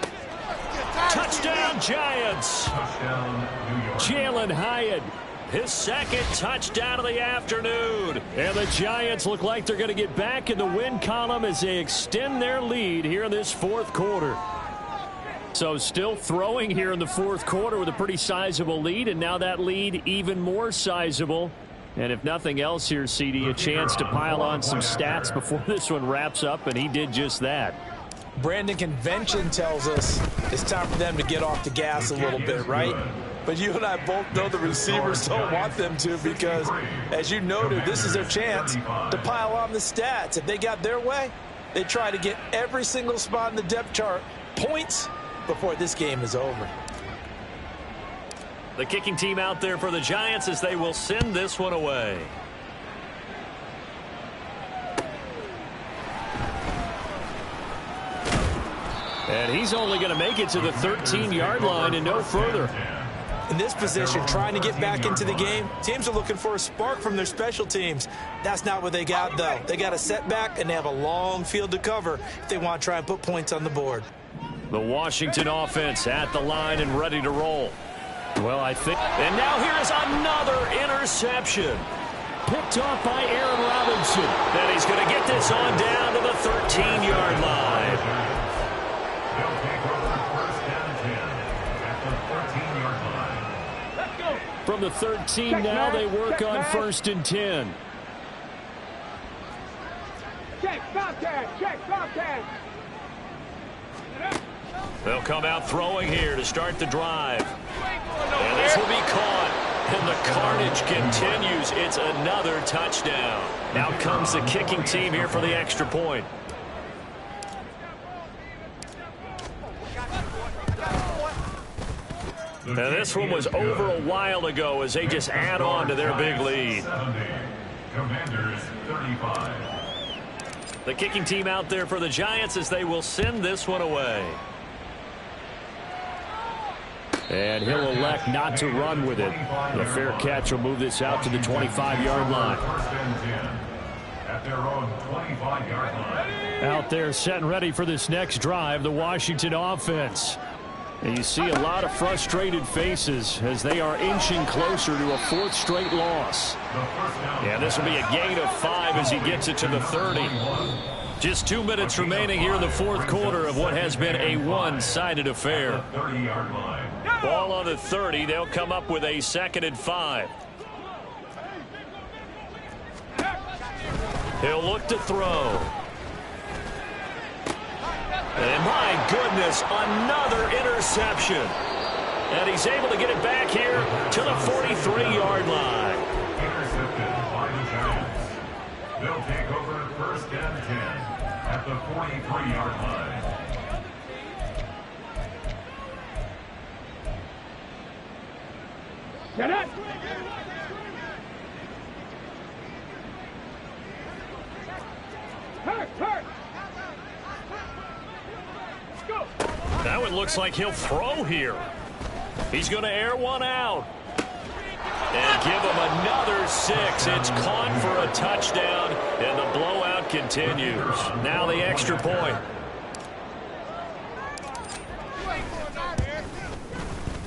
[SPEAKER 1] Touchdown, Giants.
[SPEAKER 3] Touchdown, New York.
[SPEAKER 2] Jalen Hyatt.
[SPEAKER 1] His second touchdown of the afternoon.
[SPEAKER 2] And the Giants look like they're going to get back in the win column as they extend their lead here in this fourth quarter. So still throwing here in the fourth quarter with a pretty sizable lead, and now that lead even more sizable. And if nothing else here, CD, a chance to pile on some stats before this one wraps up, and he did just that.
[SPEAKER 6] Brandon, convention tells us it's time for them to get off the gas a little bit, right? But you and I both know the receivers don't want them to because, as you noted, this is their chance to pile on the stats. If they got their way, they try to get every single spot in the depth chart points before this game is over.
[SPEAKER 1] The kicking team out there for the Giants as they will send this one away.
[SPEAKER 2] And he's only going to make it to the 13-yard line and no further.
[SPEAKER 4] In this position, trying to get back into the game, teams are looking for a spark from their special teams. That's not what they got, though. They got a setback, and they have a long field to cover if they want to try and put points on the board.
[SPEAKER 2] The Washington offense at the line and ready to roll. Well, I think. And now here's another interception. Picked off by Aaron Robinson.
[SPEAKER 1] Then he's going to get this on down to the 13-yard line.
[SPEAKER 3] They'll take over first and 10 at the 13-yard line.
[SPEAKER 5] Let's go.
[SPEAKER 2] From the 13 now, they work on first and 10.
[SPEAKER 5] Check, Bobcat. Check, Bobcat.
[SPEAKER 1] They'll come out throwing here to start the drive. And this will be caught. And the carnage continues. It's another touchdown. Now comes the kicking team here for the extra point. And this one was over a while ago as they just add on to their big lead.
[SPEAKER 3] Commanders 35.
[SPEAKER 1] The kicking team out there for the Giants as they will send this one away.
[SPEAKER 2] And he'll elect not to run with it. The fair catch will move this out to the 25-yard line.
[SPEAKER 3] First and 10 at their own 25-yard line.
[SPEAKER 2] Out there set and ready for this next drive, the Washington offense. And you see a lot of frustrated faces as they are inching closer to a fourth straight loss.
[SPEAKER 1] Yeah, this will be a gain of 5 as he gets it to the 30. Just 2 minutes remaining here in the fourth quarter of what has been a one-sided affair.
[SPEAKER 3] 30-yard line.
[SPEAKER 1] Ball on the 30. They'll come up with a 2nd and 5. He'll look to throw. And my goodness, another interception. And he's able to get it back here to the 43-yard line.
[SPEAKER 3] Intercepted by the Giants. They'll take over first and 10 at the 43-yard line.
[SPEAKER 5] Get it. Hurt. Go.
[SPEAKER 1] That one looks like he'll throw here. He's going to air one out. And give him another 6. It's caught for a touchdown, and the blowout continues. Now the extra point.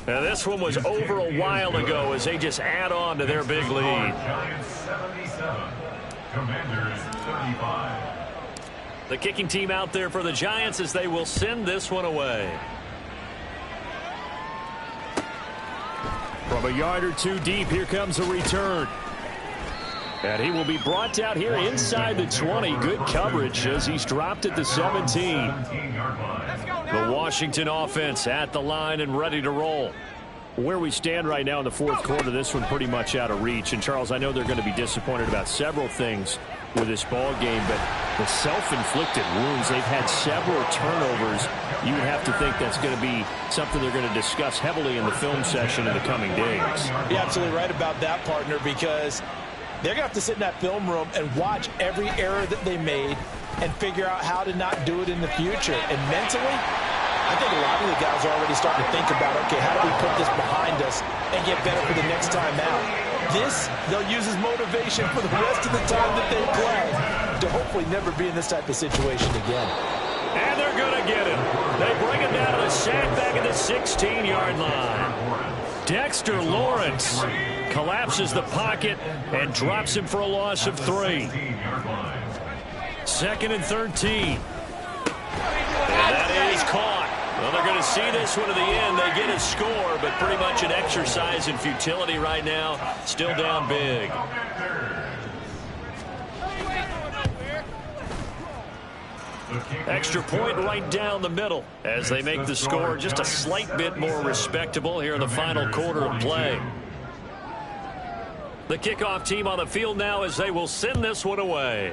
[SPEAKER 1] And this one was over a while ago as they just add on to their big lead.
[SPEAKER 3] Giants 77. Commanders 35.
[SPEAKER 1] The kicking team out there for the Giants as they will send this one away.
[SPEAKER 2] From a yard or two deep, here comes a return. And he will be brought down here inside the 20. Good coverage as he's dropped at the 17.
[SPEAKER 3] 17-yard line.
[SPEAKER 2] The Washington offense at the line and ready to roll. Where we stand right now in the fourth quarter, this one pretty much out of reach. And, Charles, I know they're going to be disappointed about several things with this ball game, but the self-inflicted wounds, they've had several turnovers. You would have to think that's going to be something they're going to discuss heavily in the film session in the coming days.
[SPEAKER 4] You're absolutely right about that, partner, because they're going to have to sit in that film room and watch every error that they made and figure out how to not do it in the future. And mentally, I think a lot of the guys are already starting to think about, okay, how do we put this behind us and get better for the next time out? This, they'll use as motivation for the rest of the time that they play to hopefully never be in this type of situation again.
[SPEAKER 1] And they're going to get him. They bring him down to the sack back at the 16-yard line. Dexter Lawrence collapses the pocket and drops him for a loss of 3. 2nd and 13. And that is caught. Well, they're going to see this one to the end. They get a score, but pretty much an exercise in futility right now. Still down big. Extra point right down the middle as they make the score just a slight bit more respectable here in the final quarter of play. The kickoff team on the field now as they will send this one away.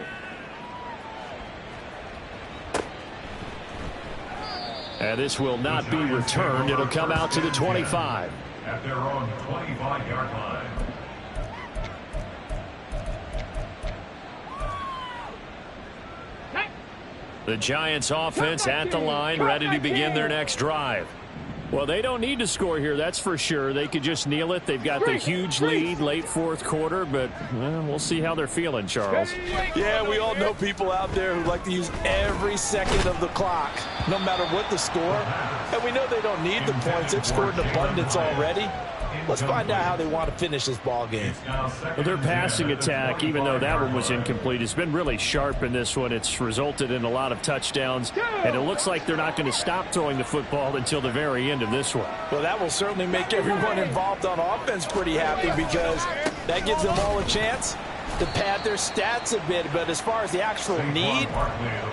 [SPEAKER 2] And this will not be returned. It'll come out to the 25.
[SPEAKER 3] At their own 25-yard line.
[SPEAKER 2] The Giants offense at the line, ready to begin their next drive. Well, they don't need to score here, that's for sure. They could just kneel it. They've got the huge lead late fourth quarter, but we'll see how they're feeling, Charles.
[SPEAKER 6] Yeah, we all know people out there who like to use every second of the clock, no matter what the score. And we know they don't need the points. They've scored in abundance already. Let's find out how they want to finish this ball game.
[SPEAKER 2] Well, their passing attack, even though that one was incomplete, has been really sharp in this one. It's resulted in a lot of touchdowns, and it looks like they're not going to stop throwing the football until the very end of this one.
[SPEAKER 6] Well, that will certainly make everyone involved on offense pretty happy because that gives them all a chance to pad their stats a bit. But as far as the actual need,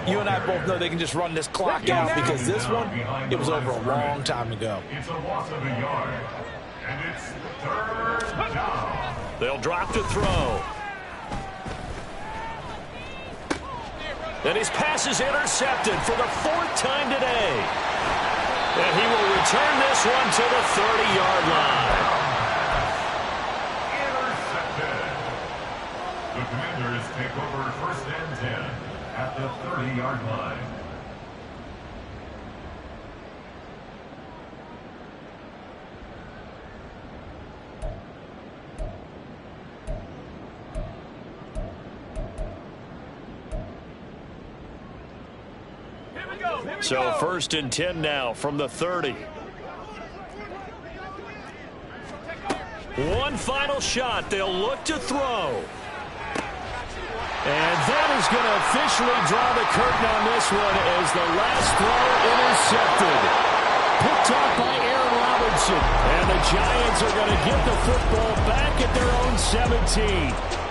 [SPEAKER 6] you and I both know they can just run this clock out because this one, it was over a long time ago.
[SPEAKER 3] It's a loss of a yard. And it's third down.
[SPEAKER 1] They'll drop to throw. And his pass is intercepted for the fourth time today. And he will return this one to the 30-yard line.
[SPEAKER 3] Intercepted. The Commanders take over first and 10 at the 30-yard line.
[SPEAKER 1] So first and 10 now from the 30. One final shot. They'll look to throw.
[SPEAKER 2] And that is going to officially draw the curtain on this one as the last throw intercepted. Picked off by Aaron Robinson. And the Giants are going to get the football back at their own 17.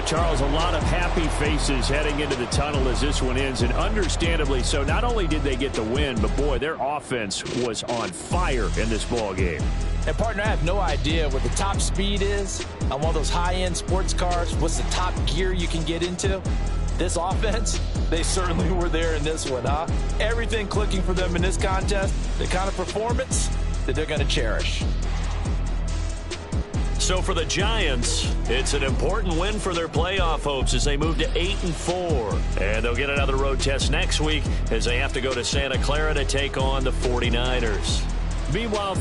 [SPEAKER 2] Charles, a lot of happy faces heading into the tunnel as this one ends, and understandably so. Not only did they get the win, but boy, their offense was on fire in this ball game.
[SPEAKER 6] And partner, I have no idea what the top speed is on one of those high-end sports cars. What's the top gear you can get into? This offense, they certainly were there in this one, huh? Everything clicking for them in this contest, the kind of performance that they're going to cherish.
[SPEAKER 1] So for the Giants, it's an important win for their playoff hopes as they move to 8-4. And they'll get another road test next week as they have to go to Santa Clara to take on the 49ers.
[SPEAKER 2] Meanwhile,